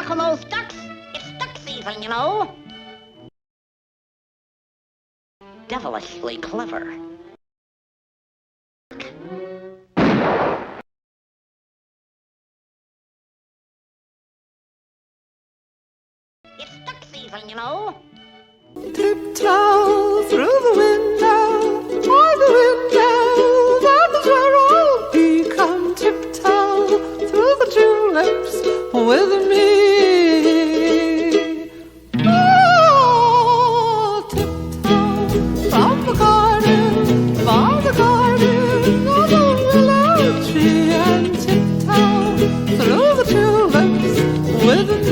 luck on those ducks. It's duck season, you know. Devilishly clever. It's duck season, you know. Tiptoe through the window, by the window, that is where I'll be. Come tiptoe through the tulips with me. Oh, tiptoe from the garden, by the garden, of the willow tree, and tiptoe through the tulips with me.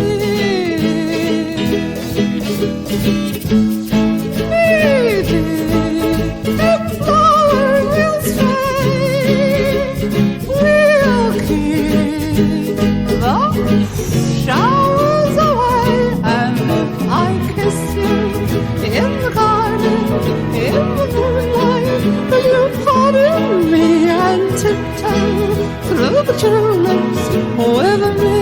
Showers away, and if I kiss you in the garden, in the moonlight, will you pardon me and tiptoe through the tulips with me?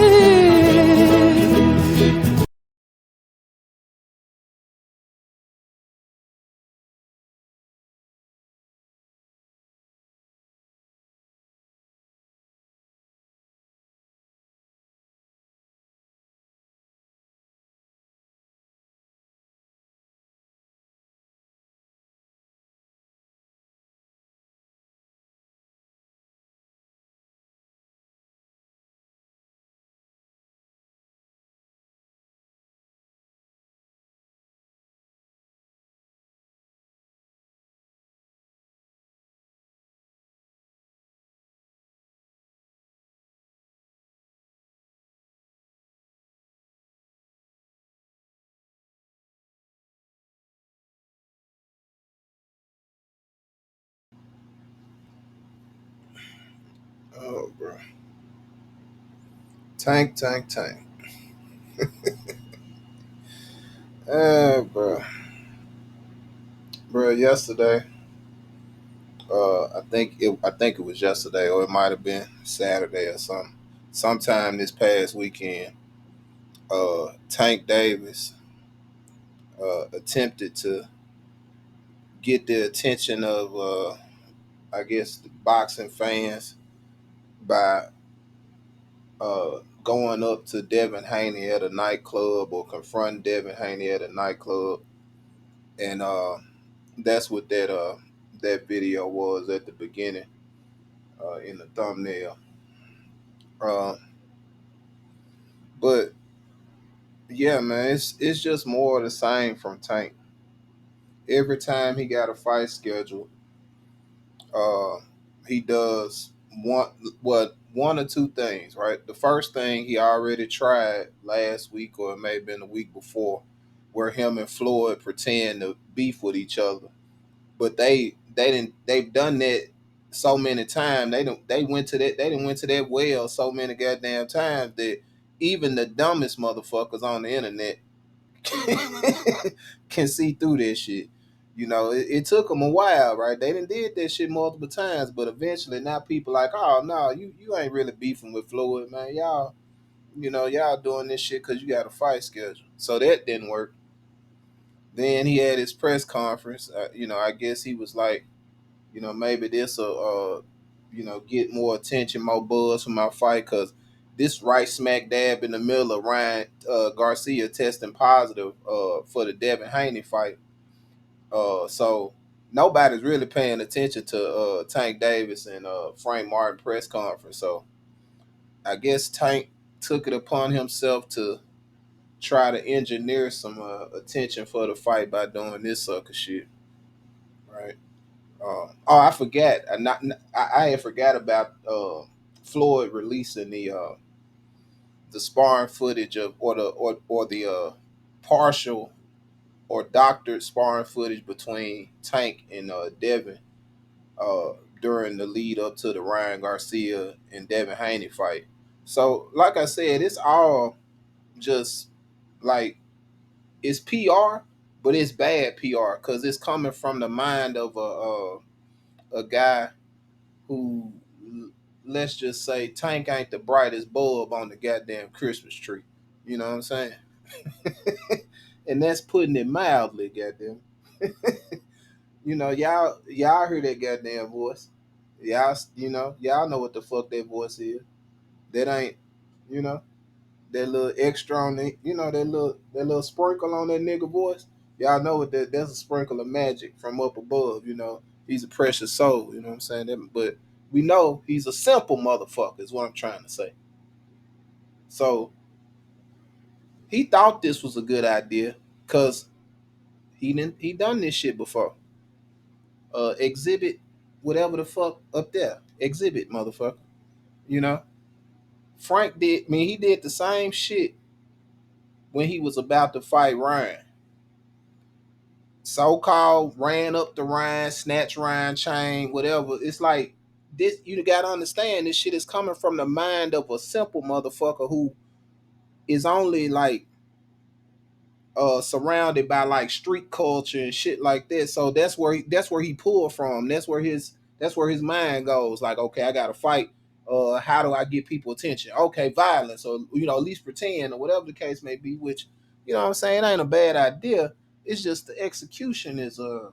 Oh, bro. Tank. Bro. Bro, yesterday, I think it was yesterday, or it might have been Saturday or something. Sometime this past weekend, Tank Davis attempted to get the attention of, I guess, the boxing fans by going up to Devin Haney at a nightclub or confronting Devin Haney at a nightclub, and that's what that video was at the beginning in the thumbnail. Uh, but yeah, man, it's just more of the same from Tank. Every time he got a fight scheduled, uh, he does one or two things. Right, the first thing he already tried last week, or it may have been the week before, where him and Floyd pretend to beef with each other. But they've done that so many times. They didn't went to that well so many goddamn times that even the dumbest motherfuckers on the internet can see through this shit. It took them a while, right? They done did that shit multiple times, but eventually now people like, oh no, you ain't really beefing with Floyd, man. Y'all doing this shit because you got a fight schedule. So that didn't work. Then he had his press conference. I guess he was like, maybe this will, get more attention, more buzz for my fight, because this right smack dab in the middle of Ryan Garcia testing positive for the Devin Haney fight. So nobody's really paying attention to Tank Davis and Frank Martin press conference. So I guess Tank took it upon himself to try to engineer some attention for the fight by doing this sucker shit, right? Oh, I forgot. I had forgot about Floyd releasing the sparring footage of or the partial or doctored sparring footage between Tank and Devin uh, during the lead up to the Ryan Garcia and Devin Haney fight. So, like I said, it's all just like it's PR, but it's bad PR because it's coming from the mind of a guy who, let's just say, Tank ain't the brightest bulb on the goddamn Christmas tree. You know what I'm saying? And that's putting it mildly, goddamn. You know, y'all hear that goddamn voice. Y'all know what the fuck that voice is. That ain't, you know, that little extra on the, that little sprinkle on that nigga voice. Y'all know what that's a sprinkle of magic from up above, He's a precious soul, you know what I'm saying? But we know he's a simple motherfucker, is what I'm trying to say. So he thought this was a good idea because he done this shit before. Exhibit whatever the fuck up there. Exhibit, motherfucker. You know? He did the same shit when he was about to fight Ryan. So-called ran up the Ryan, snatch Ryan chain, whatever. It's like this, you gotta understand this shit is coming from the mind of a simple motherfucker who is only like surrounded by like street culture and shit like that. So that's where he pulled from. That's where his mind goes. Like, okay, I gotta fight. How do I get people attention? Okay, violence, or at least pretend, or whatever the case may be. Which, what I'm saying, ain't a bad idea. It's just the execution is a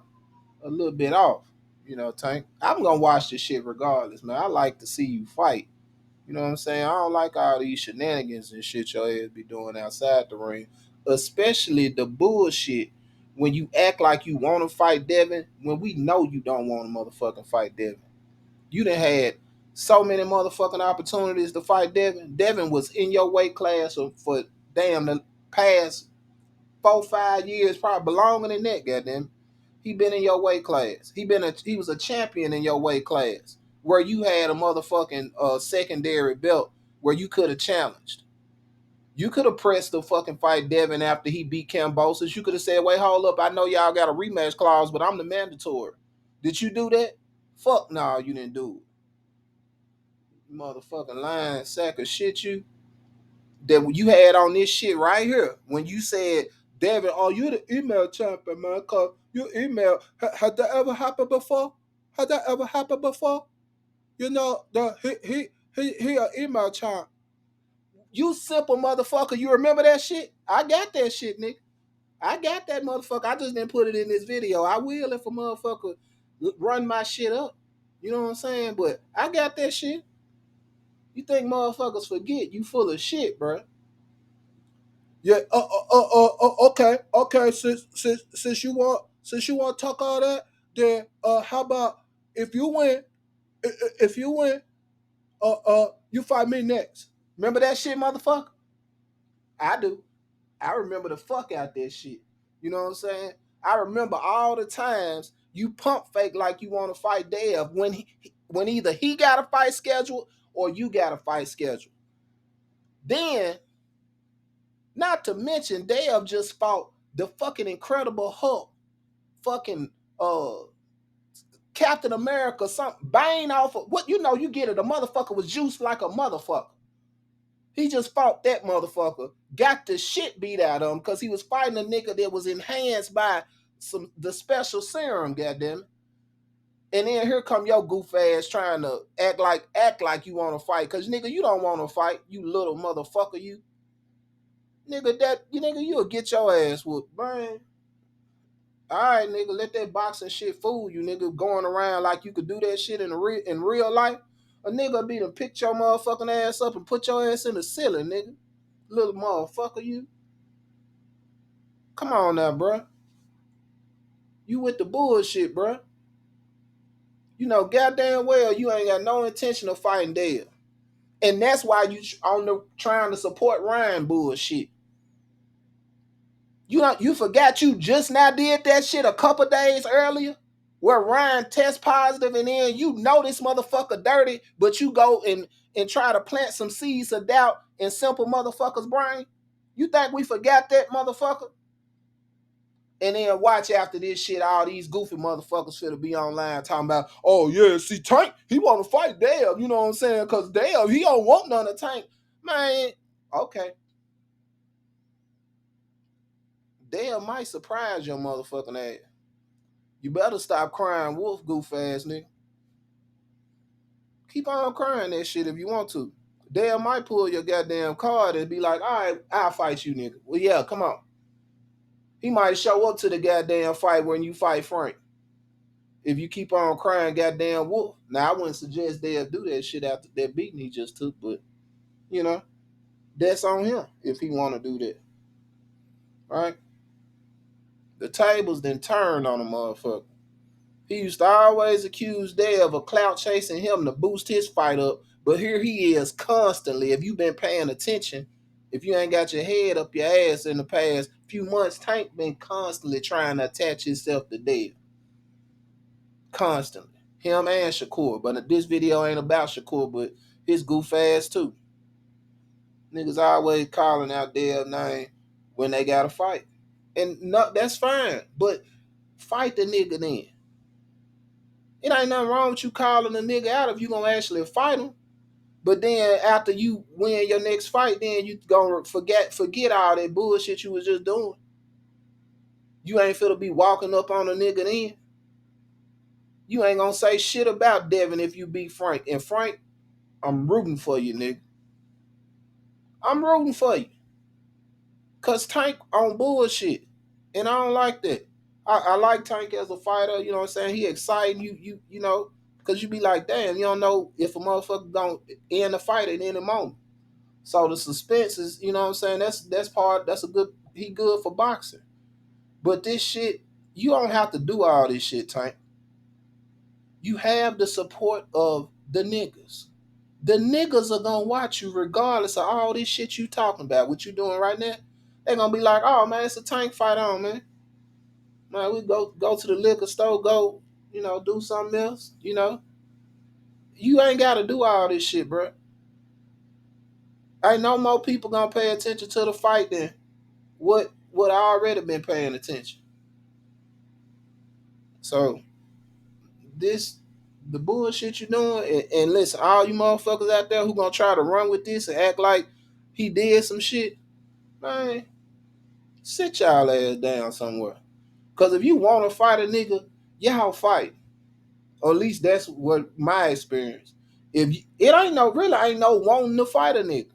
little bit off. Tank. I'm gonna watch this shit regardless, man. I like to see you fight. You know what I'm saying? I don't like all these shenanigans and shit your ass be doing outside the ring. Especially the bullshit when you act like you want to fight Devin when we know you don't want to motherfucking fight Devin. You done had so many motherfucking opportunities to fight Devin. Devin was in your weight class for damn the past 4-5 years, probably longer than that, goddamn. He been in your weight class. He was a champion in your weight class where you had a motherfucking secondary belt where you could have challenged. You could have pressed the fucking fight Devin after he beat Cambosis. You could have said, wait, hold up. I know y'all got a rematch clause, but I'm the mandatory. Did you do that? Fuck no, you didn't do it. Motherfucking lying sack of shit you. That you had on this shit right here when you said, Devin, oh, you the email champion, man, cause you email. Had that ever happened before? Had that ever happened before? He an email champ. You simple motherfucker. You remember that shit? I got that shit, nigga. I got that motherfucker. I just didn't put it in this video. I will if a motherfucker run my shit up. You know what I'm saying? But I got that shit. You think motherfuckers forget? You full of shit, bro. Yeah. Okay. Since you want to talk all that, then how about if you win? If you win, you fight me next. Remember that shit, motherfucker? I do. I remember the fuck out that shit. You know what I'm saying? I remember all the times you pump fake like you want to fight Dev when either he got a fight scheduled or you got a fight scheduled. Then, not to mention, Dev just fought the fucking Incredible Hulk, fucking Captain America, something Bane off of what you get it. A motherfucker was juiced like a motherfucker. He just fought that motherfucker, got the shit beat out of him because he was fighting a nigga that was enhanced by the special serum, goddamn it. And then here come your goof ass trying to act like you want to fight, cause nigga, you don't want to fight, you little motherfucker, you nigga, you'll get your ass whooped, man. All right, nigga, let that boxing shit fool you, nigga. Going around like you could do that shit in real life. A nigga be to pick your motherfucking ass up and put your ass in the ceiling, nigga. Little motherfucker, you. Come on now, bruh. You with the bullshit, bruh. You know goddamn well you ain't got no intention of fighting Dale. And that's why you on the trying to support Ryan bullshit. You forgot you just now did that shit a couple days earlier where Ryan test positive and then you know this motherfucker dirty, but you go and try to plant some seeds of doubt in simple motherfuckers' brain. You think we forgot that, motherfucker? And then watch after this shit, all these goofy motherfuckers finna be online talking about, oh yeah, see Tank, he wanna fight Dale, you know what I'm saying? Cause Dale, he don't want none of Tank. Man, okay. Dale might surprise your motherfucking ass. You better stop crying wolf, goof ass nigga. Keep on crying that shit if you want to. Dale might pull your goddamn card and be like, all right, I'll fight you, nigga. Well, yeah, come on. He might show up to the goddamn fight when you fight Frank. If you keep on crying goddamn wolf. Now, I wouldn't suggest Dale do that shit after that beating he just took, but, you know, that's on him if he want to do that. Right? The tables then turned on a motherfucker. He used to always accuse Dale of clout chasing him to boost his fight up, but here he is constantly. If you've been paying attention, if you ain't got your head up your ass in the past few months, Tank been constantly trying to attach himself to Dale. Constantly. Him and Shakur. But this video ain't about Shakur, but his goof ass too. Niggas always calling out Dale's name when they got to fight. And no, that's fine, but fight the nigga then. It ain't nothing wrong with you calling a nigga out if you gonna actually fight him. But then after you win your next fight, then you gonna forget all that bullshit you was just doing. You ain't finna be walking up on a nigga then. You ain't gonna say shit about Devin if you beat Frank. And Frank, I'm rooting for you, nigga. I'm rooting for you. Cause Tank on bullshit. And I don't like that. I like Tank as a fighter, you know what I'm saying? He exciting, you know, because you be like, damn, you don't know if a motherfucker gonna end the fight at any moment. So the suspense is, you know what I'm saying, he good for boxing. But this shit, you don't have to do all this shit, Tank. You have the support of the niggas. The niggas are gonna watch you regardless of all this shit you talking about. What you doing right now? They're gonna be like, oh man, it's a Tank fight on, man. Man, we go to the liquor store, go, you know, do something else, you know. You ain't got to do all this shit, bro. Ain't no more people gonna pay attention to the fight than what I already been paying attention. So the bullshit you doing, and listen, all you motherfuckers out there who gonna try to run with this and act like he did some shit, man, sit y'all ass down somewhere. Cause if you want to fight a nigga, y'all fight. Or at least that's what my experience. If you, it ain't no wanting to fight a nigga.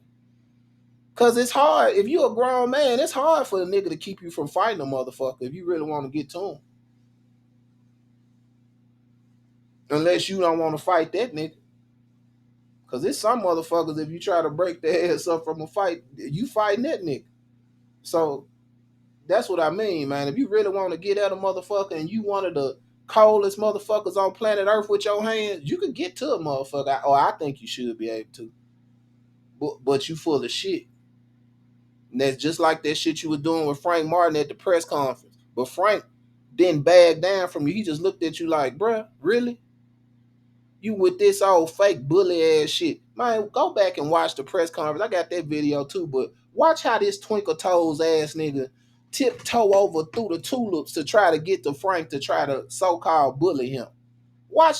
Cause it's hard. If you a grown man, it's hard for a nigga to keep you from fighting a motherfucker if you really want to get to him. Unless you don't want to fight that nigga. Cause it's some motherfuckers, if you try to break their ass up from a fight, you fighting that nigga. So that's what I mean, man. If you really want to get at a motherfucker and you one of the coldest motherfuckers on planet Earth with your hands, you can get to a motherfucker. Or I think you should be able to. But you full of shit. And that's just like that shit you was doing with Frank Martin at the press conference. But Frank didn't bag down from you. He just looked at you like, bruh, really? You with this old fake bully ass shit. Man, go back and watch the press conference. I got that video too, but watch how this twinkle toes ass nigga tiptoe over through the tulips to try to get to Frank to try to so-called bully him.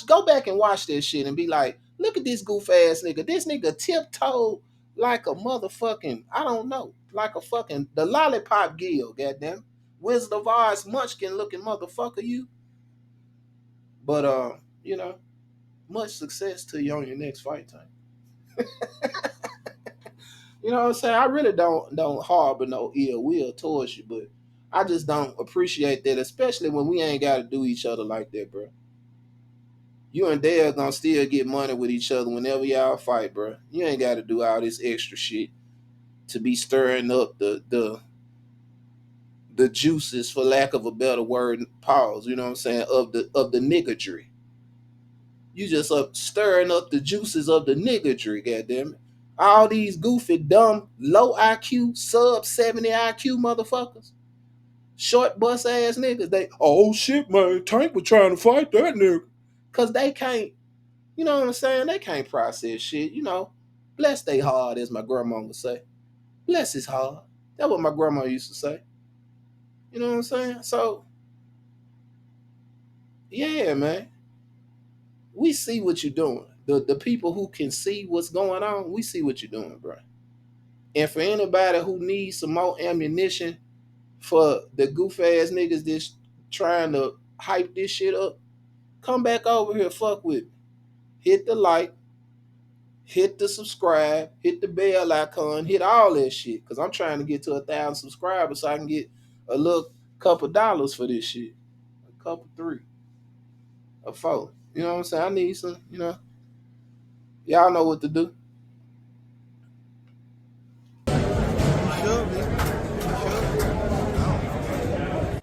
Go back and watch that shit and be like, look at this goof ass nigga. This nigga tiptoed like a motherfucking, I don't know, like a fucking, the lollipop gill, goddamn. Wizard of Oz munchkin looking motherfucker, you. But, you know, much success to you on your next fight time. You know what I'm saying? I really don't harbor no ill will towards you, but I just don't appreciate that, especially when we ain't got to do each other like that, bro. You and Dale gonna still get money with each other whenever y'all fight, bro. You ain't got to do all this extra shit to be stirring up the juices, for lack of a better word, pause. You know what I'm saying? Of the niggardry. You just up stirring up the juices of the niggardry, goddamn it. All these goofy, dumb, low IQ, sub 70 IQ motherfuckers, short bus ass niggas. They, oh shit, man, Tank was trying to fight that nigga, cause they can't. You know what I'm saying? They can't process shit. You know, bless they heart, as my grandma would say. Bless his heart. That's what my grandma used to say. You know what I'm saying? So, yeah, man. We see what you're doing. The people who can see what's going on, we see what you're doing, bro. And for anybody who needs some more ammunition for the goof ass niggas that's trying to hype this shit up, come back over here, fuck with me. Hit the like, hit the subscribe, hit the bell icon, hit all that shit. Because I'm trying to get to 1,000 subscribers so I can get a little couple dollars for this shit. A couple, 3 or 4. You know what I'm saying? I need some, y'all know what to do.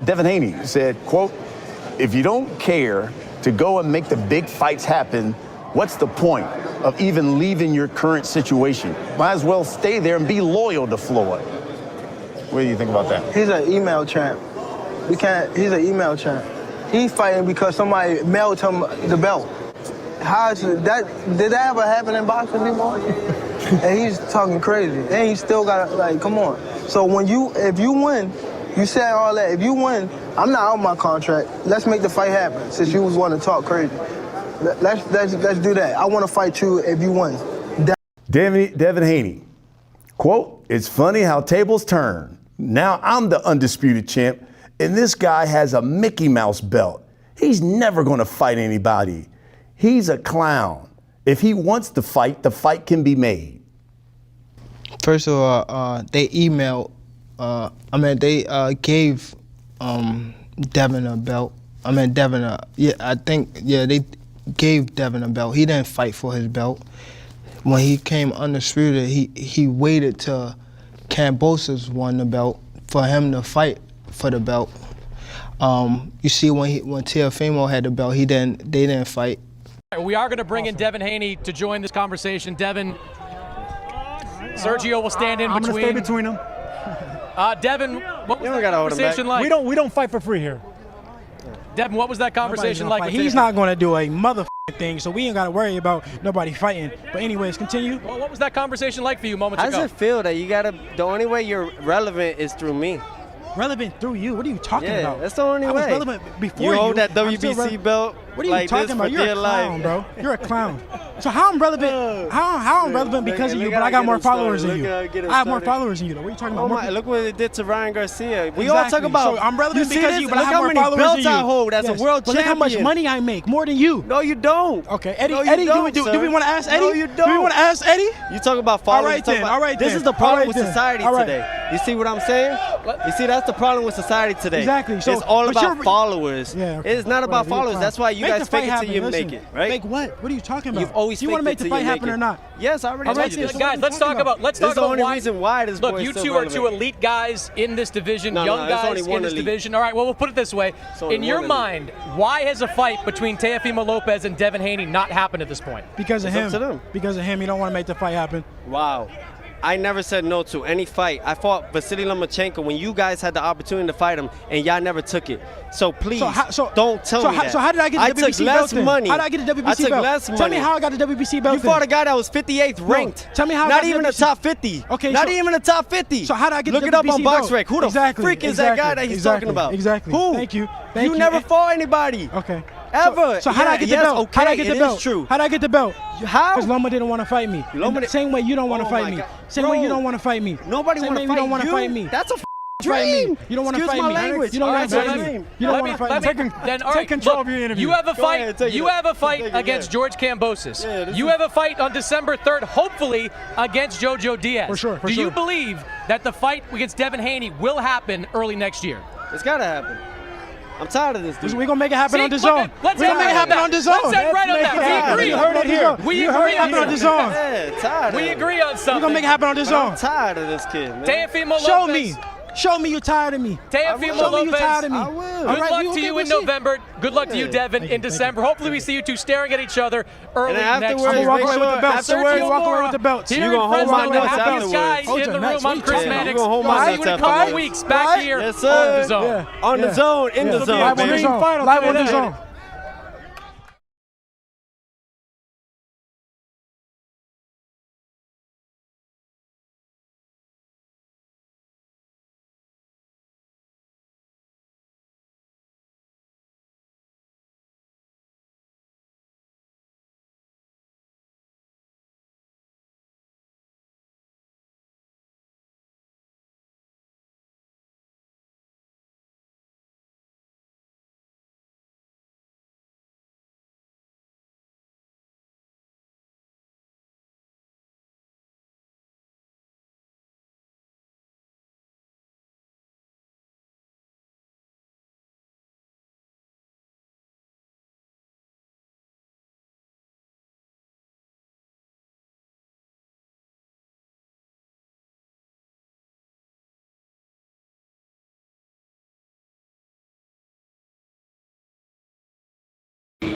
Devin Haney said, quote, "If you don't care to go and make the big fights happen, what's the point of even leaving your current situation? Might as well stay there and be loyal to Floyd." What do you think about that? He's an email champ. He's an email champ. He's fighting because somebody mailed him the belt. How is that? Did that ever happen in boxing before? And he's talking crazy. And he still got, like, come on. So if you win, you said all that. If you win, I'm not out my contract. Let's make the fight happen. Since you was wanting to talk crazy, let's do that. I want to fight you if you win. Devin Haney, quote, "It's funny how tables turn. Now I'm the undisputed champ, and this guy has a Mickey Mouse belt. He's never going to fight anybody. He's a clown. If he wants to fight, the fight can be made." They emailed. They gave Devin a belt. They gave Devin a belt. He didn't fight for his belt. When he came undisputed, he waited till Kambosos won the belt for him to fight for the belt. You see, when Teofimo had the belt, they didn't fight. We are going to bring in Devin Haney to join this conversation. Devin, Sergio will stand in between. I'm going to stay between them. Devin, what was that conversation like? We don't fight for free here. Devin, what was that conversation like? He's not going to do a motherfucking thing, so we ain't got to worry about nobody fighting. But anyways, continue. Well, what was that conversation like for you moments ago? How does it feel that the only way you're relevant is through me? Relevant through you? What are you talking about? That's the only way. I was relevant before you. You hold that WBC belt. What are you talking about? You're a clown, bro. You're a clown. So how I'm relevant? How I'm relevant because of you? But I got more followers than you. I have more followers than you. Though. What are you talking about? Oh my! Look what it did to Ryan Garcia. We exactly. all talk about. So I'm relevant because of you, but I have more followers than you. Look how many belts I hold as a world but champion. Look how much money I make, more than you. No, you don't. Okay, Eddie. No, Eddie, don't, do we want to ask Eddie? No, you don't. Do we want to ask Eddie? You talk about followers. All right then. All right then. This is the problem with society today. You see what I'm saying? You see, that's the problem with society today. Exactly. So it's all about followers. Yeah. It's not about followers. That's why you guys fake it till you make it, right? Make what? What are you talking about? You've always you want to make the fight happen or not? Yes, I already told you this. Guys, let's talk about This is the only reason why this Look, boy is you so two are relevant. two elite guys in this division, No, young there's guys only in one this elite. division. All right, well, we'll put it this way. In your mind, why has a fight between Teofimo Lopez and Devin Haney not happened at this point? Because of him. It's up to them. Because of him. You don't want to make the fight happen. Wow. I never said no to any fight. I fought Vasily Lomachenko when you guys had the opportunity to fight him, and y'all never took it. So please, don't tell me that. So how did I get the WBC took belt less then? money. How did I get the WBC I took belt? less money. Tell me how I got the WBC belt. You fought a guy that was 58th ranked. Tell me how I Not got even the the top 50. Okay, not even the top 50. So how did I get Look the it up on WBC belt? BoxRec. Who the freak is that guy that he's talking about? Exactly. Who? Thank you. You never fought anybody. Okay. Ever. So how did I get the belt? Okay, how did I get the belt? Is true. How did I get the belt? How? Because Loma didn't want to fight me. Same way you don't want to fight me. Same way you don't want to fight me. Nobody want to fight you. don't want to fight me. That's a dream. You don't want to fight me. Language. You don't want to fight me. You don't want to fight me. Take control of your interview. You have a fight. You have a fight against George Kambosos. You have a fight on December 3rd, hopefully against Jojo Diaz. For sure. Do you believe that the fight against Devin Haney will happen early next year? It's gotta happen. I'm tired of this, dude. We're going to make it happen on DAZN. Let's make it happen on DAZN. Let's end right on that. We agree. You heard it here. We agree on on DAZN. Yeah, tired. We agree on something. We're going to make it happen on DAZN. I'm tired of this kid, man. Teofimo Lopez. Show me. Show me you're tired of me. Teofimo Show me Lopez. you're tired of me. I will. Good luck to you in November. Good luck to you, Devin, in December. Hopefully we see you two staring at each other early next I'm year. going to walk away with the belt. Afterwards, walk away with the belt. Here You're going to hold my the nuts happiest guy afterwards. in the room. I'm Chris Mannix. You're going to hold my See you nuts in a couple afterwards. weeks back here Yes, sir. on the zone. On the zone, Live on baby. DAZN. Live on DAZN.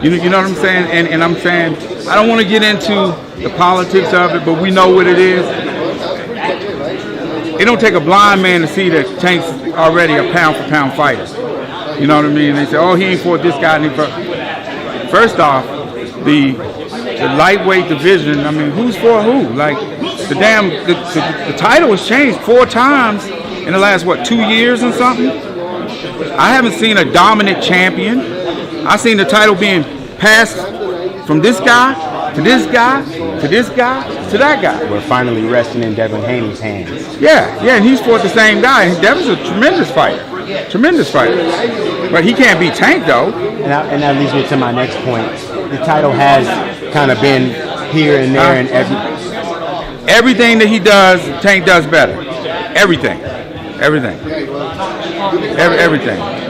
You know what I'm saying? And I'm saying, I don't want to get into the politics of it, but we know what it is. It don't take a blind man to see that Tank's already a pound-for-pound fighter. You know what I mean? They say, oh, he ain't fought this guy. First off, the lightweight division, I mean, who's for who? Like, the title has changed 4 times in the last, 2 years or something? I haven't seen a dominant champion. I've seen the title being passed from this guy to this guy to this guy to that guy. We're finally resting in Devin Haney's hands. Yeah, and he's fought the same guy. Devin's a tremendous fighter. But he can't beat Tank, though. And that leads me to my next point. The title has kind of been here and there and everything that he does, Tank does better. Everything.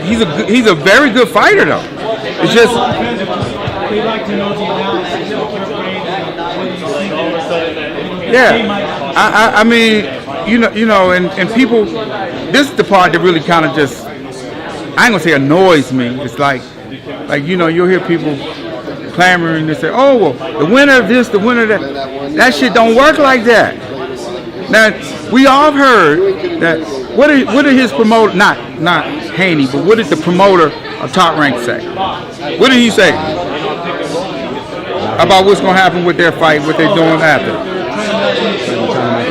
He's a very good fighter, though. It's just. Yeah, I mean, you know, and people. This is the part that really kind of just. I ain't gonna say annoys me. It's like you'll hear people clamoring to say, "Oh, well, the winner of this, the winner of that." That shit don't work like that. Now we all heard that. What did his promoter, not Haney, but what did the promoter of Top Rank say? What did he say about what's going to happen with their fight, what they're doing after?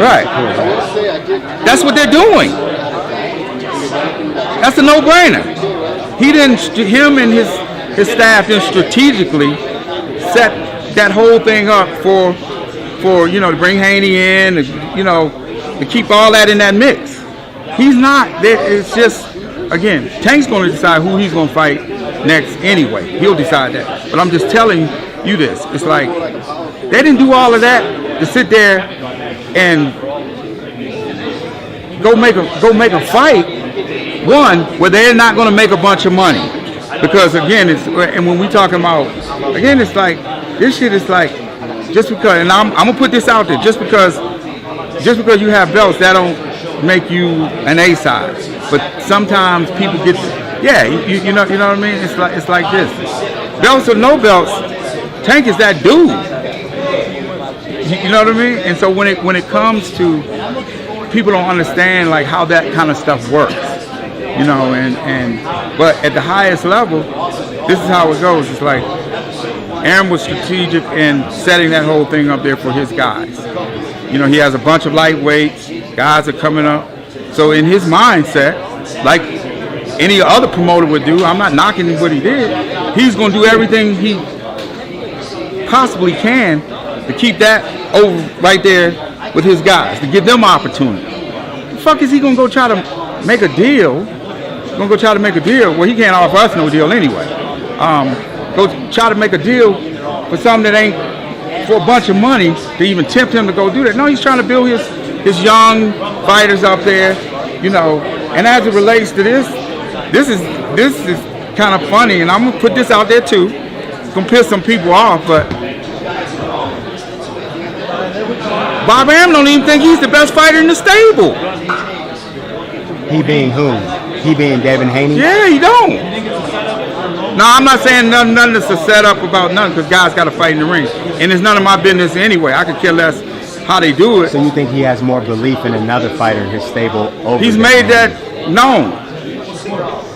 Right. That's what they're doing. That's a no-brainer. Him and his staff didn't strategically set that whole thing up for to bring Haney in, to keep all that in that mix. He's not. It's just, again, Tank's going to decide who he's going to fight next anyway. He'll decide that. But I'm just telling you this. It's like they didn't do all of that to sit there and go make a fight. One, where they're not going to make a bunch of money. Because again, and when we talking about, again, it's like this shit is like just because, and I'm gonna put this out there, just because you have belts, that don't make you an A size. But sometimes people get, you know what I mean? It's like this. Belts or no belts, Tank is that dude. You know what I mean? And so when it comes to, people don't understand like how that kind of stuff works. But at the highest level, this is how it goes. It's like Aaron was strategic in setting that whole thing up there for his guys. He has a bunch of lightweights, guys are coming up. So in his mindset, like any other promoter would do, I'm not knocking what he did, he's going to do everything he possibly can to keep that over right there with his guys, to give them opportunity. The fuck is he going to go try to make a deal? Well, he can't offer us no deal anyway. Go try to make a deal for something that ain't for a bunch of money to even tempt him to go do that. No, he's trying to build his young fighters up there, And as it relates to this is kind of funny, and I'm gonna put this out there too. It's gonna piss some people off, but Bob Arum don't even think he's the best fighter in the stable. He being whom? He being Devin Haney? Yeah, he don't. No, I'm not saying nothing that's a setup about nothing, because guys got to fight in the ring. And it's none of my business anyway. I could care less how they do it. So you think he has more belief in another fighter in his stable over He's made that known.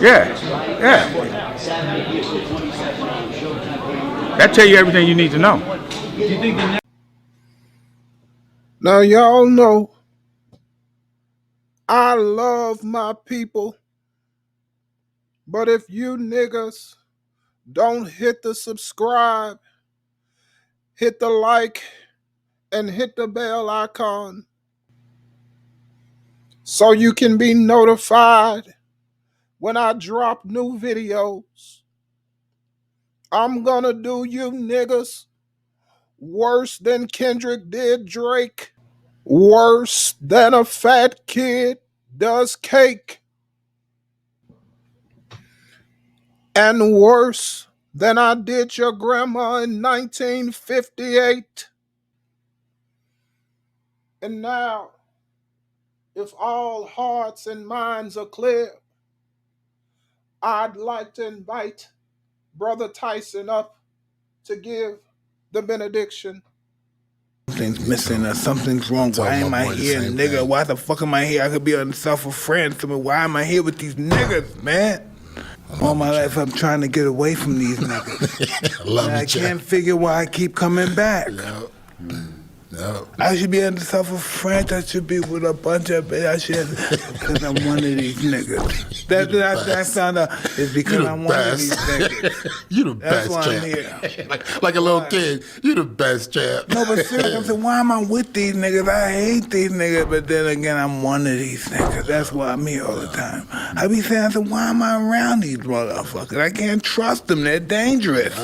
Yeah. That tell you everything you need to know. Now, y'all know I love my people. But if you niggas don't hit the subscribe, hit the like, and hit the bell icon so you can be notified when I drop new videos, I'm gonna do you niggas worse than Kendrick did Drake, worse than a fat kid does cake, and worse than I did your grandma in 1958. And now, if all hearts and minds are clear, I'd like to invite Brother Tyson up to give the benediction. Something's missing or something's wrong. Why am I here, nigga? Why the fuck am I here? I could be on self-friends. Why am I here with these niggas, man? All my life I'm trying to get away from these niggas. I can't figure why I keep coming back. I should be under self-friends. I should be with a bunch of because I'm one of these niggas. That found out is because I'm one of these niggas. You the best, champ. like a little kid. You the best, champ. No, but seriously, I'm saying, why am I with these niggas? I hate these niggas, but then again, I'm one of these niggas. That's why I'm here all the time. I be saying, why am I around these motherfuckers? I can't trust them. They're dangerous.